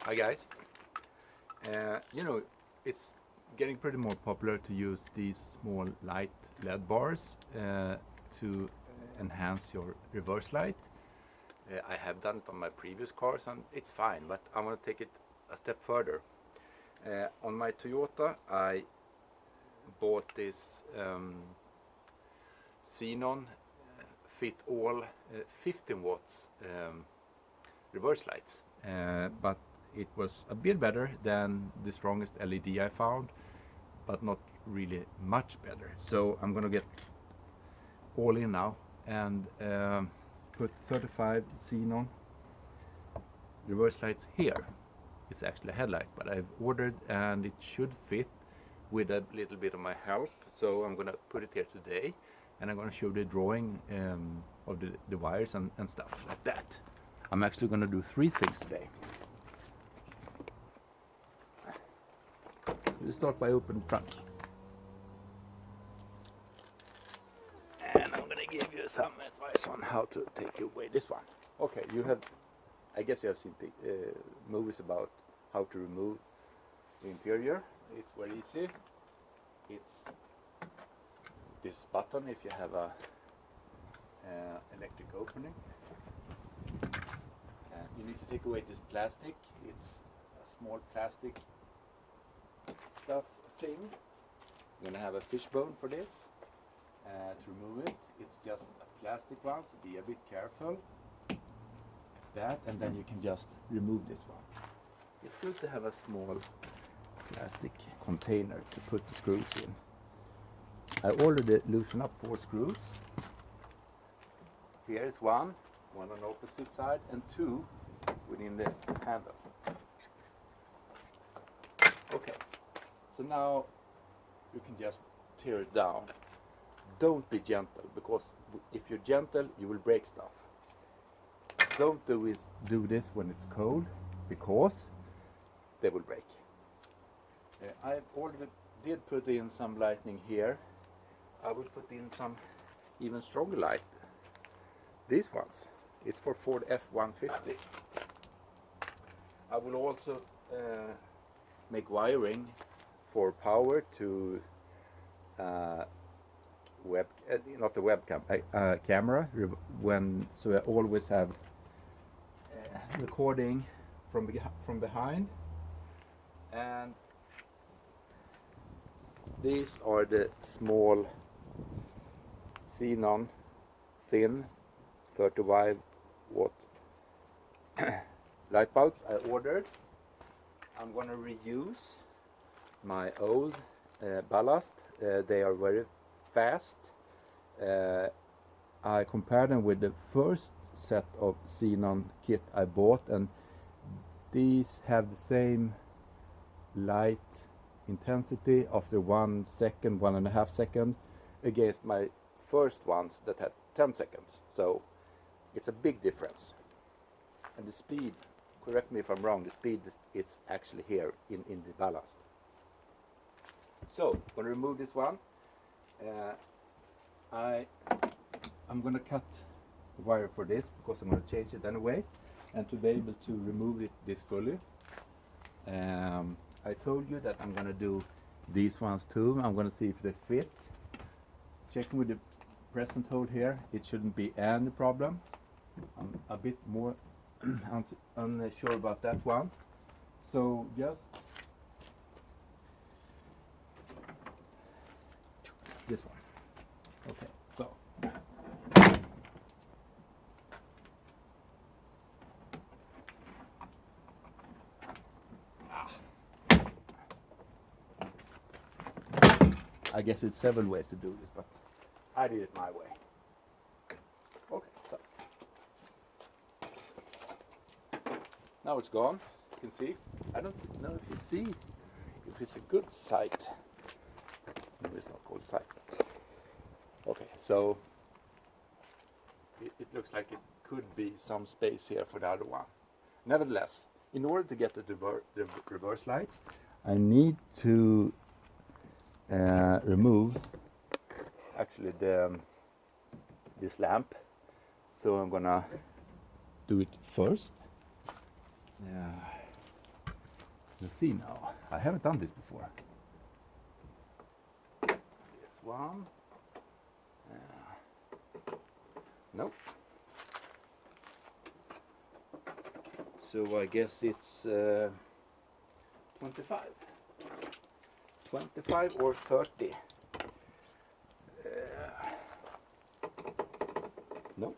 Hi guys. You know, it's getting pretty more popular to use these small light LED bars to enhance your reverse light. I have done it on my previous cars and it's fine, but I want to take it a step further. On my Toyota I bought this Xenon fit all 15 watts reverse lights, but it was a bit better than the strongest LED I found, but not really much better. So I'm gonna get all in now and put 35 Xenon reverse lights here. It's actually a headlight, but I've ordered and it should fit with a little bit of my help. So I'm gonna put it here today and I'm gonna show the drawing of the wires and stuff like that. I'm actually gonna do 3 things today. We'll start by opening the trunk. And I'm gonna give you some advice on how to take away this one. Okay, I guess you have seen movies about how to remove the interior. It's very easy. It's this button if you have a electric opening. You need to take away this plastic. It's a small plastic stuff thing. You're gonna have a fishbone for this to remove it. It's just a plastic one, so be a bit careful. That, and then you can just remove this one. It's good to have a small plastic container to put the screws in. I already loosened up 4 screws. Here is one on the opposite side, and 2 within the handle. Okay, so now you can just tear it down. Don't be gentle, because if you're gentle you will break stuff. Don't do this when it's cold, because they will break. I already did put in some lighting here. I will put in some even stronger light. These ones, it's for Ford F-150. I will also make wiring for power to not the webcam, camera. So I always have recording from behind. And these are the small Xenon thin 35 watt light bulbs I ordered. I'm gonna reuse my old Ballast. They are very fast. I compared them with the first set of Xenon kit I bought, and these have the same light intensity after 1 second, 1.5 seconds, against my first ones that had 10 seconds. So it's a big difference. And the speed, correct me if I'm wrong, the speed is actually here in the Ballast. So I'm going to remove this one. I'm going to cut the wire for this because I'm going to change it anyway, and to be able to remove this fully. I told you that I'm going to do these ones too. I'm going to see if they fit. Checking with the present hole here, it shouldn't be any problem. I'm a bit more unsure about that one. So just this one. Okay, so I guess it's several ways to do this, but I did it my way. Okay, so now it's gone. You can see. I don't know if you see if it's a good sight. No, it's not called sight. But okay, so it looks like it could be some space here for the other one. Nevertheless, in order to get the reverse lights, I need to remove actually this lamp. So I'm gonna do it first. Let's see now. I haven't done this before. This one. Nope. So I guess it's 25. 25 or 30. Nope.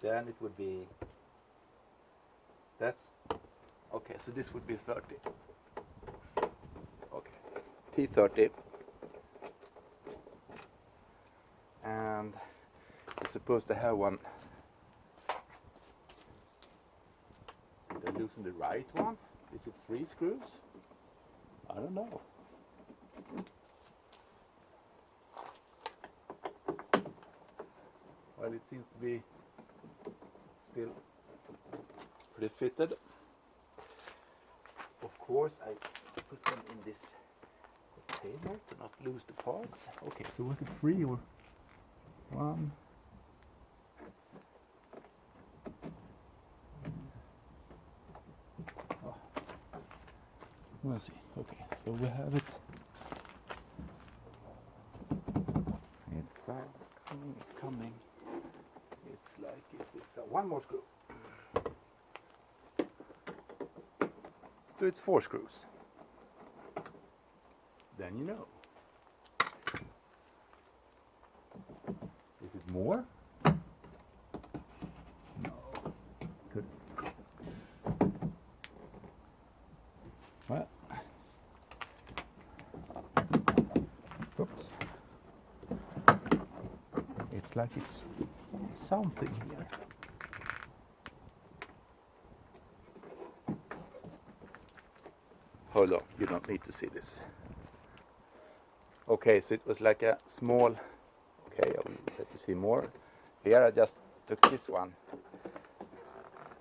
Then it would be, that's, okay, so this would be 30. Okay, T30. And it's supposed to have one. Did I loosen the right one? Is it 3 screws? I don't know. Well, it seems to be still pretty fitted. Of course, I put them in this container to not lose the parts. Okay, so was it 3 or 1? Oh. Let's see. Okay, so we have it. It's coming. It's like if it's one more screw. So it's 4 screws. Then you know. Is it more? No. Good. Well. Oops. It's like it's something here. Hold on, you don't need to see this. Okay, so it was like a small, okay, I will let you see more. Here I just took this one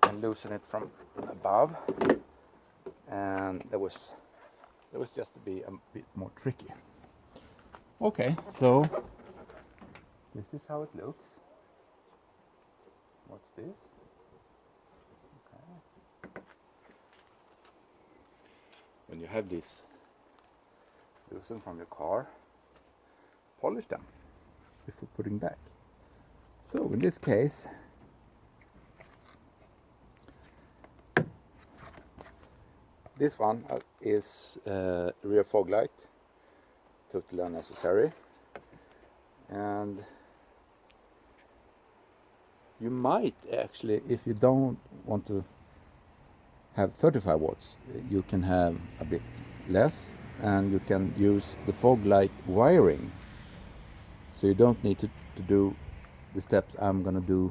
and loosened it from above, and that was just to be a bit more tricky. Okay, so this is how it looks. What's this? Okay. When you have this loosened from your car, polish them before putting back. So in this case, this one is rear fog light, totally unnecessary, and you might actually, if you don't want to have 35 watts, you can have a bit less, and you can use the fog light wiring, so you don't need to do the steps I'm gonna do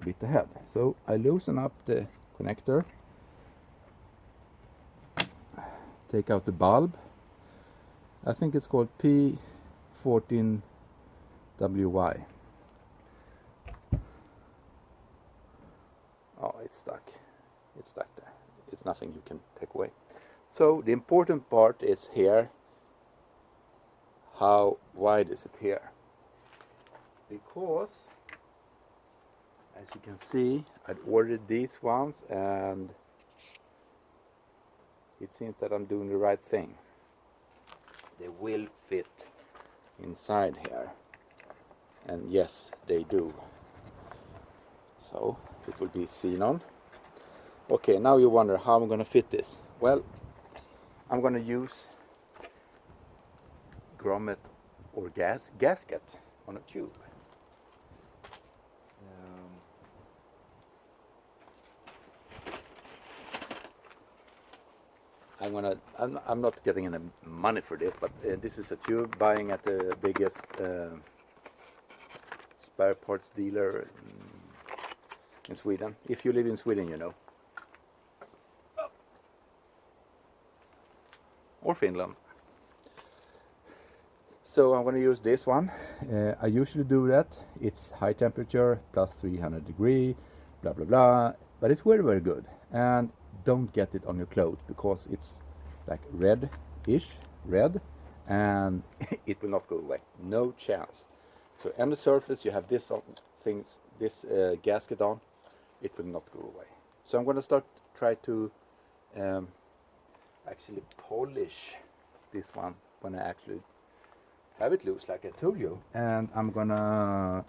a bit ahead. So I loosen up the connector, take out the bulb. I think it's called P14WY. Oh, it's stuck. It's stuck there. It's nothing you can take away. So the important part is here. How wide is it here? Because, as you can see, I'd ordered these ones, and it seems that I'm doing the right thing. They will fit inside here, and yes, they do. So it will be Xenon. Okay, now you wonder how I'm going to fit this. Well, I'm going to use grommet or gasket on a tube. I'm not getting any money for this, but this is a tube buying at the biggest spare parts dealer in Sweden. If you live in Sweden, you know. Or Finland. So I'm going to use this one. I usually do that. It's high temperature, plus 300 degree, blah blah blah. But it's very, very good. And don't get it on your clothes, because it's like red-ish, red, and it will not go away. No chance. So on the surface you have this gasket on, it will not go away. So I'm going to try to actually polish this one when I actually have it loose, like I told you. And I'm gonna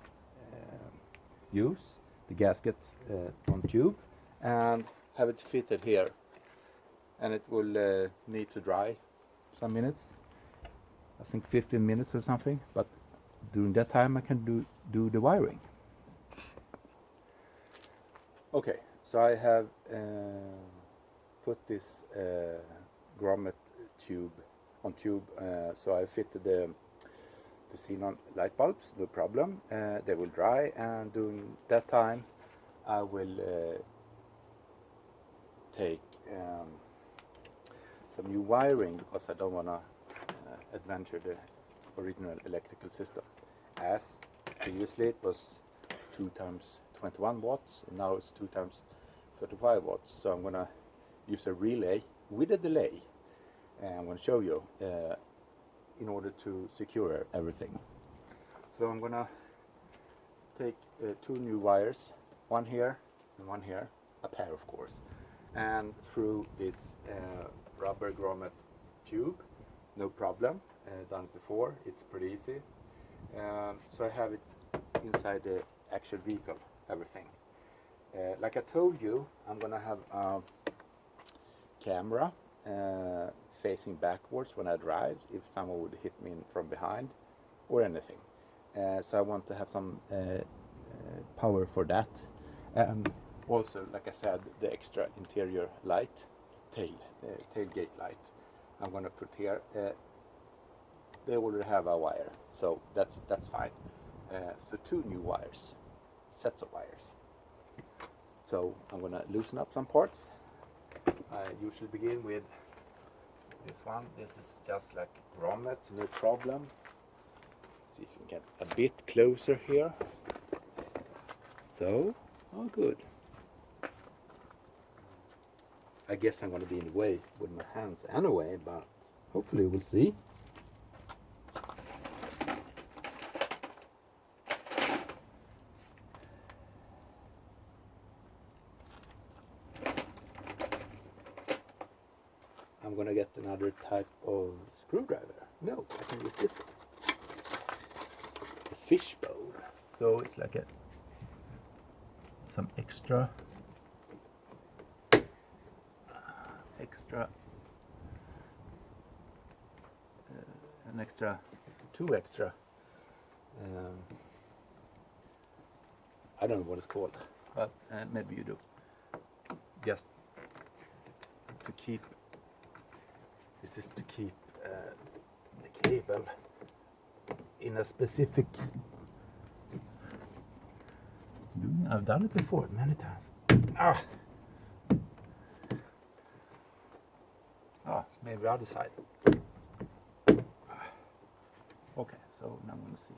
use the gasket on tube and have it fitted here, and it will need to dry some minutes, I think 15 minutes or something, but during that time I can do the wiring. Okay, so I have put this grommet tube on tube, so I fitted the xenon light bulbs, no problem. They will dry, and during that time I will take some new wiring, because I don't want to adventure the original electrical system. As previously it was 2 times 21 watts, and now it's 2 times 35 watts. So I'm gonna use a relay with a delay, and I'm gonna show you in order to secure everything. So I'm gonna take 2 new wires, one here and one here, a pair of course, and through this rubber grommet tube, no problem. Done it before, it's pretty easy. So I have it inside the actual vehicle, everything. Like I told you, I'm gonna have a camera facing backwards when I drive, if someone would hit me from behind or anything. So I want to have some power for that. And also, like I said, the extra interior light, tailgate light, I'm gonna put here. They already have a wire, so that's fine. So 2 new wires, sets of wires. So I'm gonna loosen up some parts. I usually begin with this one. This is just like grommet, no problem. See if we can get a bit closer here. So, oh good. I guess I'm gonna be in the way with my hands anyway, but hopefully we'll see. I'm gonna get another type of screwdriver. No, I can use this one. A fishbone. So it's like some extra two extra. I don't know what it's called, but maybe you do. Just to keep. This is to keep the cable in a specific. I've done it before many times. Maybe other side. Okay, so now I'm going to see.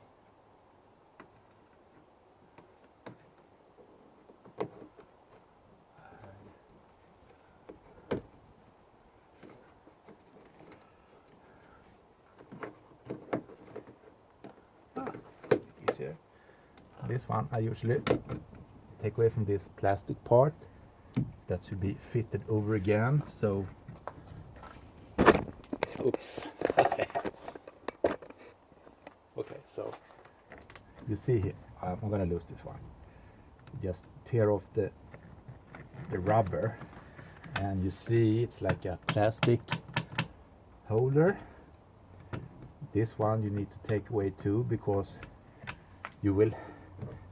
Easier. This one I usually take away from this plastic part. That should be fitted over again. So, oops. Okay, so you see here, I'm gonna lose this one. Just tear off the rubber, and you see it's like a plastic holder. This one you need to take away too, because you will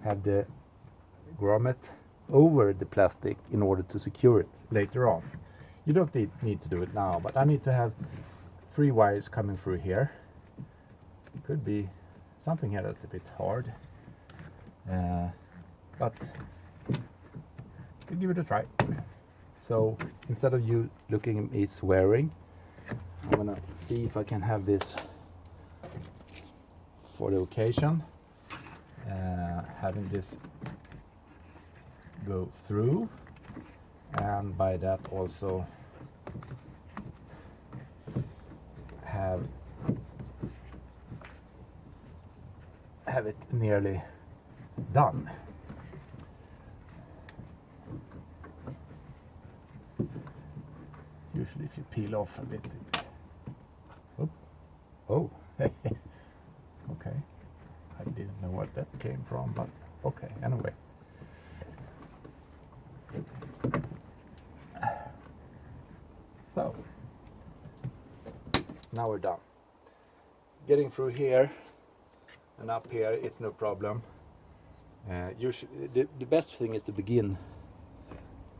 have the grommet over the plastic in order to secure it later on. You don't need to do it now, but I need to have 3 wires coming through here. Could be something here that's a bit hard, but could give it a try. So instead of you looking at me swearing, I'm gonna see if I can have this for the occasion, having this go through, and by that also have it nearly done. Usually if you peel off a bit. Oh, okay. I didn't know what that came from, but okay, anyway. So, now we're done. Getting through here and up here, it's no problem. The best thing is to begin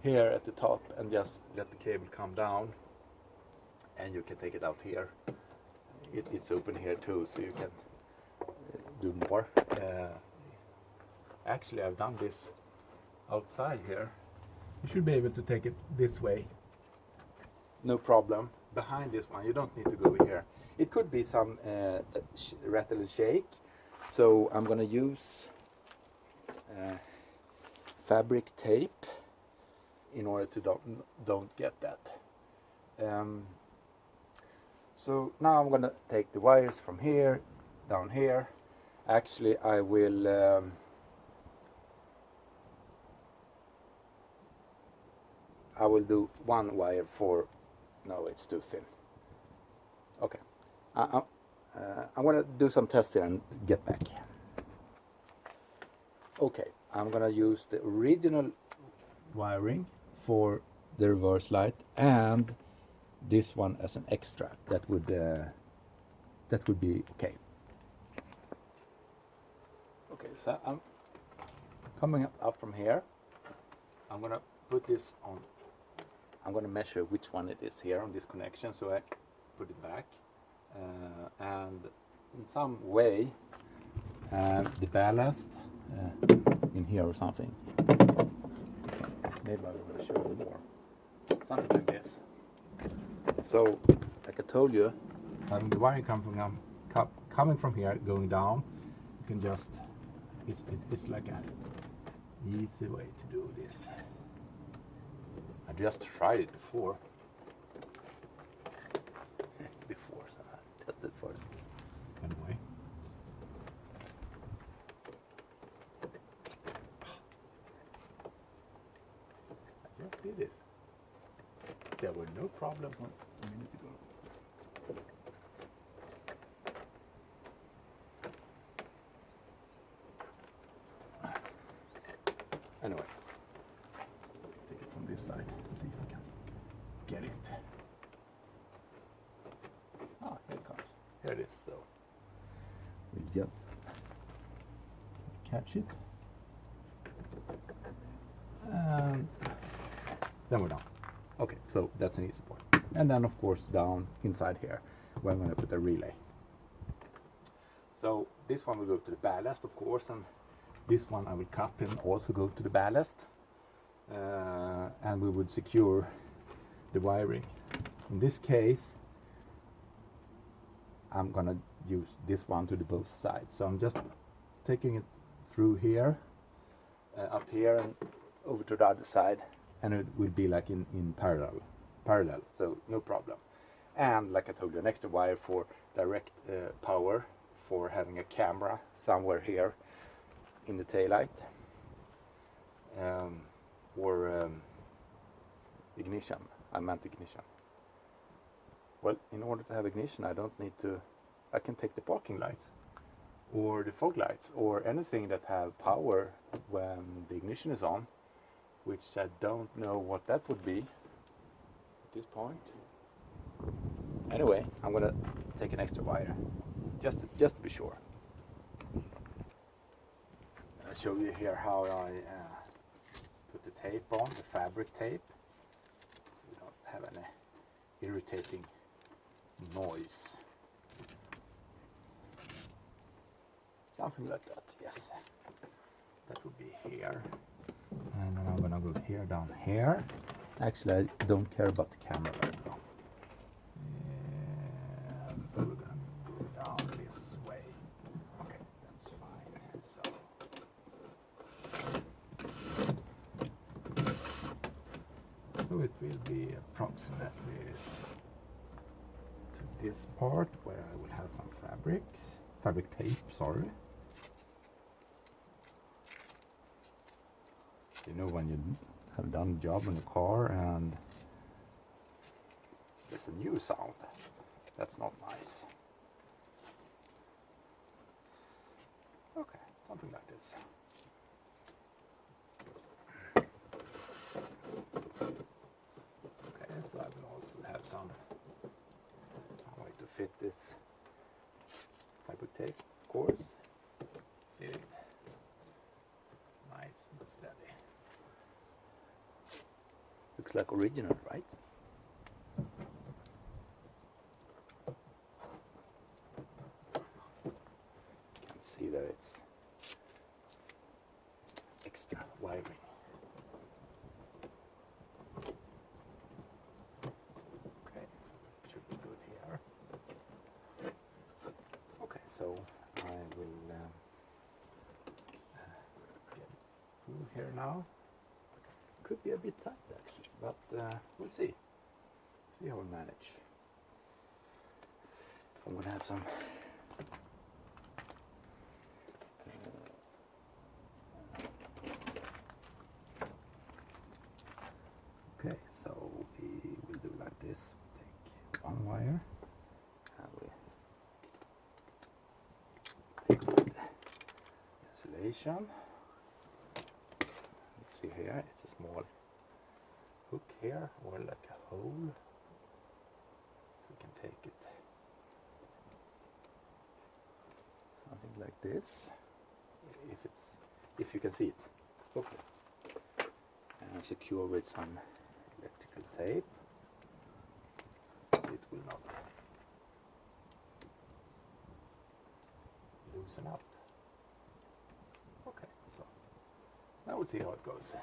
here at the top and just let the cable come down, and you can take it out here. It's open here too, so you can do more. Actually, I've done this outside here. You should be able to take it this way, no problem. Behind this one, you don't need to go here. It could be some rattle and shake, so I'm gonna use fabric tape in order to don't get that. So now I'm gonna take the wires from here down here. Actually, I will do one wire for. No, it's too thin. Okay, I'm gonna do some tests here and get back. Okay, I'm gonna use the original wiring for the reverse light and this one as an extra. That would be okay. Okay, so I'm coming up from here. I'm gonna put this on. I'm gonna measure which one it is here on this connection, so I put it back, and in some way the ballast in here or something. Maybe I will show you more. Something like this. So, like I told you, having the wire coming from here, going down, you can just, it's like an easy way to do this. I just tried it before, so I tested first. Anyway. I just did this. There were no problem a minute ago. Anyway, take it from this side, see if I can get it. Ah, here it comes. Here it is, so we'll just catch it. And then we're done. Okay, so that's an easy point. And then of course down inside here, where I'm going to put a relay. So this one will go to the ballast, of course, and this one I will cut and also go to the ballast. And we would secure the wiring. In this case, I'm going to use this one to the both sides. So I'm just taking it through here, up here and over to the other side. And it will be like in parallel, so no problem. And like I told you, an extra wire for direct power, for having a camera somewhere here in the taillight, or ignition. I meant ignition. Well, in order to have ignition, I don't need to. I can take the parking lights, or the fog lights, or anything that have power when the ignition is on. Which I don't know what that would be at this point. Anyway, I'm gonna take an extra wire, just to be sure. I'll show you here how I put the tape on, the fabric tape, so we don't have any irritating noise. Something like that, yes. That would be here. And then I'm gonna go here, down here. Actually, I don't care about the camera right now. And so we're gonna go down this way. Okay, that's fine. So it will be approximately to this part where I will have some fabric tape, sorry. You know, when you have done a job in a car and there's a new sound. That's not nice. Okay, something like this. Okay, so I will also have some way to fit this fabric tape, of course. Fit it nice and steady. Looks like original, right? Can't see that it's extra wiring. Okay, so it should be good here. Okay, so I will get through here now. Could be a bit tight actually, but we'll see. See how we manage. I'm gonna have some okay, so we will do like this. Take one wire and we take the insulation. See here, it's a small hook here, or like a hole, so we can take it something like this, if you can see it. Okay, and secure with some electrical tape, so it will not loosen up. Okay, so now we'll see how it goes.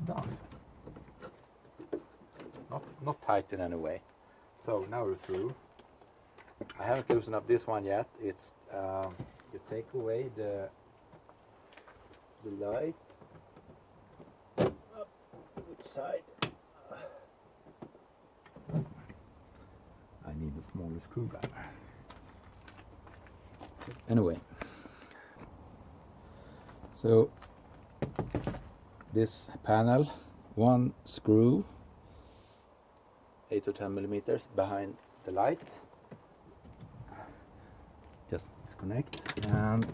Done. Not tight in any way. So now we're through. I haven't loosened up this one yet. It's you take away the light. Which side? I need a smaller screwdriver. Anyway, so this panel, one screw, 8 or 10 millimeters behind the light. Just disconnect and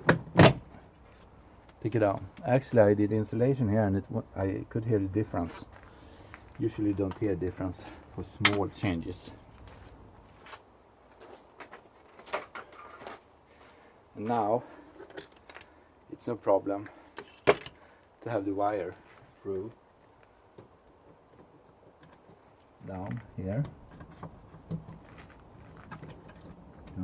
take it down. Actually, I did insulation here, and I could hear the difference. Usually, don't hear difference for small changes. And now it's no problem to have the wire through down here. It's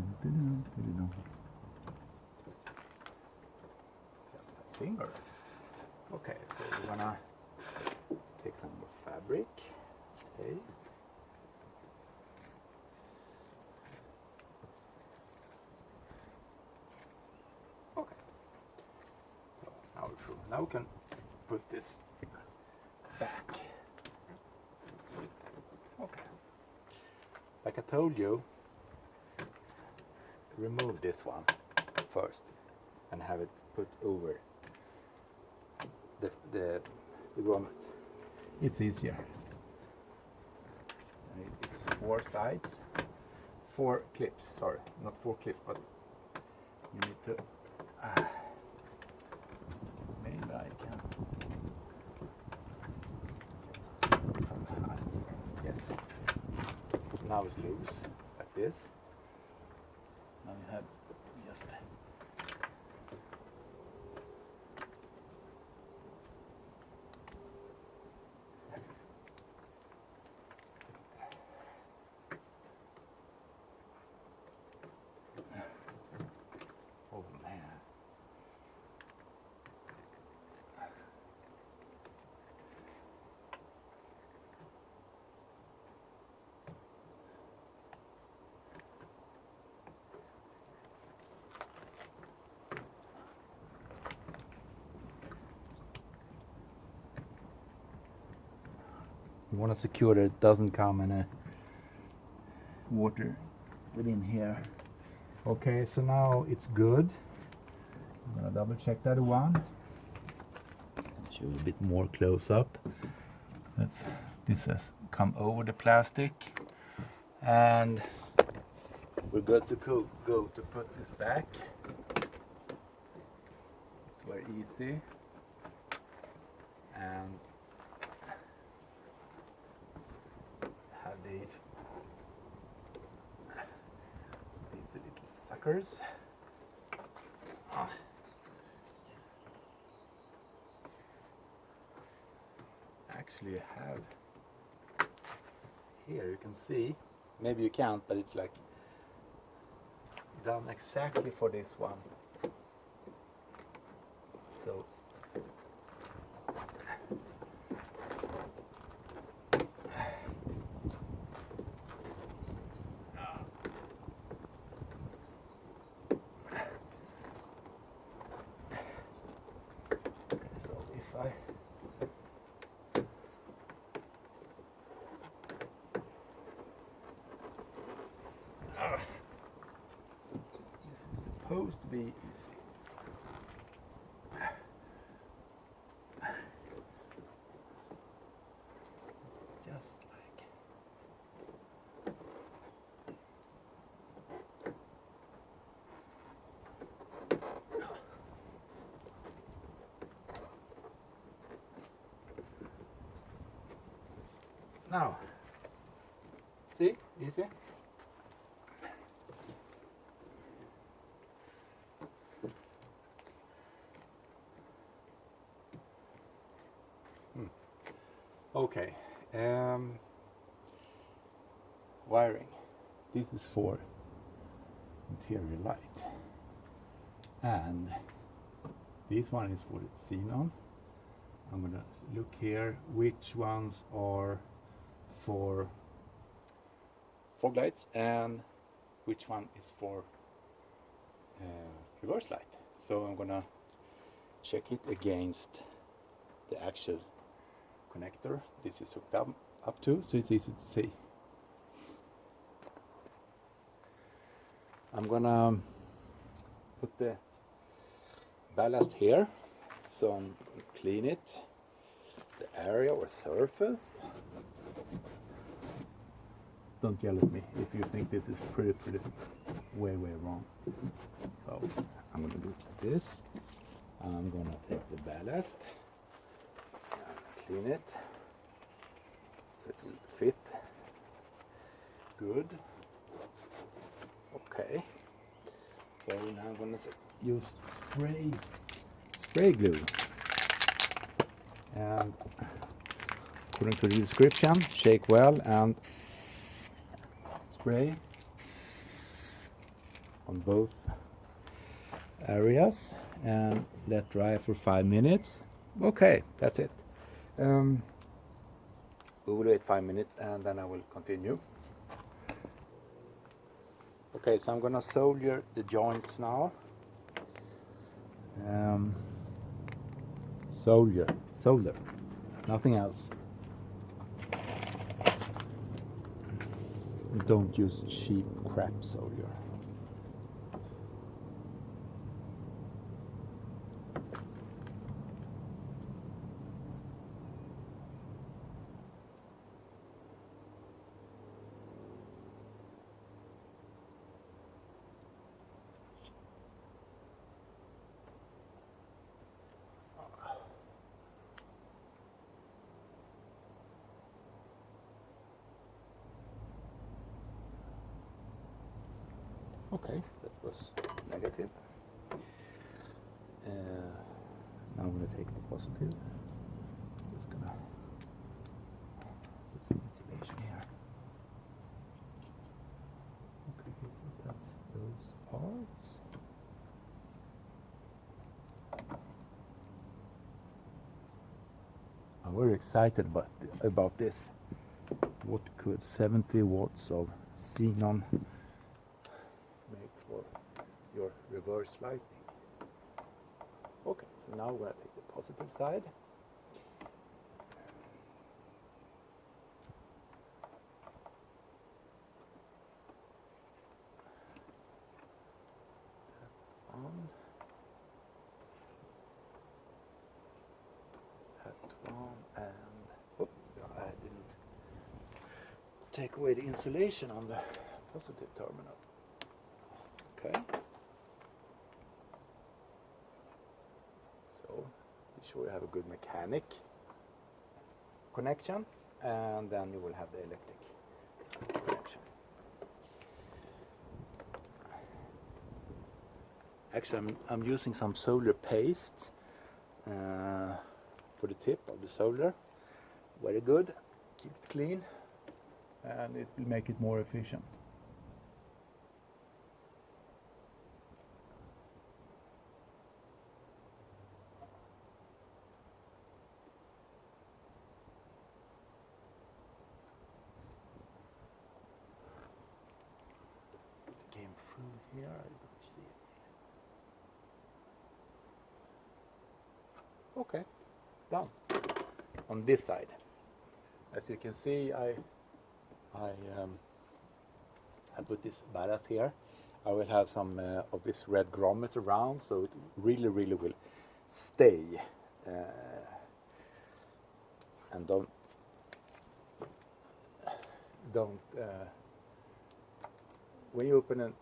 just my finger. Okay, so we're gonna take some more fabric. Okay. Okay. So now we're through. Now we can put this back. Okay. Like I told you, remove this one first and have it put over the grommet. It's easier. It's 4 sides, 4 clips. Sorry, not 4 clips, but you need to. Maybe I can. Yes. Now it's loose, like this. Now you have just oh man. You want to secure that it doesn't come in a water within here. Okay, so now it's good. I'm gonna double check that one. Show a bit more close up. This has come over the plastic, and we're good to go to put this back. It's very easy, and have these little suckers. Actually have here, you can see, maybe you can't, but it's like done exactly for this one. So if I this is supposed to be easy. It's just like now. See, easy. Okay, wiring. This is for interior light, and this one is for the Xenon. I'm gonna look here which ones are for fog lights and which one is for reverse light. So I'm gonna check it against the actual connector this is hooked up to, so it's easy to see. I'm gonna put the ballast here, so I'm gonna clean it, the area or surface. Don't yell at me if you think this is pretty way wrong. So I'm gonna do this. I'm gonna take the ballast and clean it so it will fit good. Okay, so now I'm gonna use spray glue, and according to the description, shake well and spray on both areas and let dry for 5 minutes. Okay, that's it. We will wait 5 minutes and then I will continue. Okay, so I'm gonna solder the joints now. Solder, nothing else. Don't use cheap crap solder. Okay, that was negative. Now I'm going to take the positive. Just gonna put some insulation here. Okay, so that's those parts. I'm very excited about this. What could 70 watts of Xenon make for your reverse lighting? Okay, so now we're going to take the positive side. That on. take away the insulation on the positive terminal. Okay. So be sure you have a good mechanic connection, and then you will have the electric connection. Actually, I'm using some solder paste for the tip of the solder. Very good. Keep it clean, and it will make it more efficient. It came through here. I don't see it. Okay, done. On this side, as you can see, I put this ballast here. I will have some of this red grommet around, so it really will stay and don't when you open and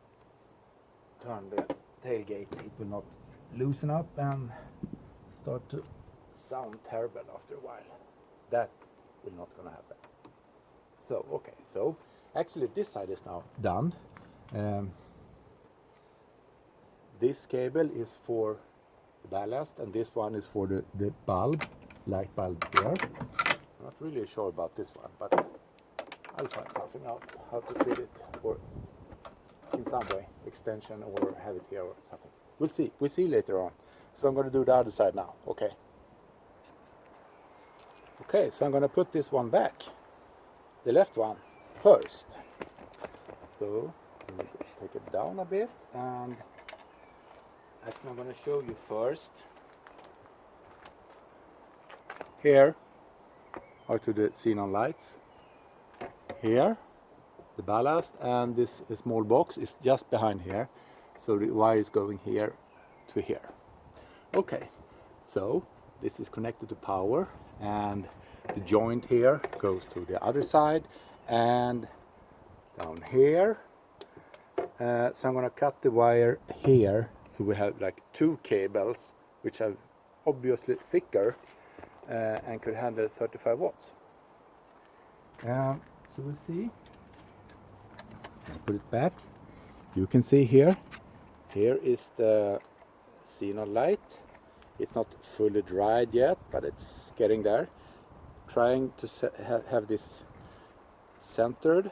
turn the tailgate, it will not loosen up and start to sound terrible after a while. That will not gonna happen. So okay, so actually this side is now done. This cable is for the ballast, and this one is for the bulb, light bulb here. I'm not really sure about this one, but I'll find something out how to fit it, or in some way extension, or have it here or something. We'll see later on. So I'm going to do the other side now. Okay, so I'm going to put this one back, the left one first. So I'm going to take it down a bit, and actually I'm going to show you first. Here are to the xenon lights. Here the ballast, and this small box is just behind here, so the wire is going here to here. Okay, so this is connected to power, and the joint here goes to the other side and down here. So I'm going to cut the wire here, so we have like two cables which are obviously thicker and could handle 35 watts. So we'll see. Put it back. You can see here is the xenon light. It's not fully dried yet, but it's getting there. Trying to have this centered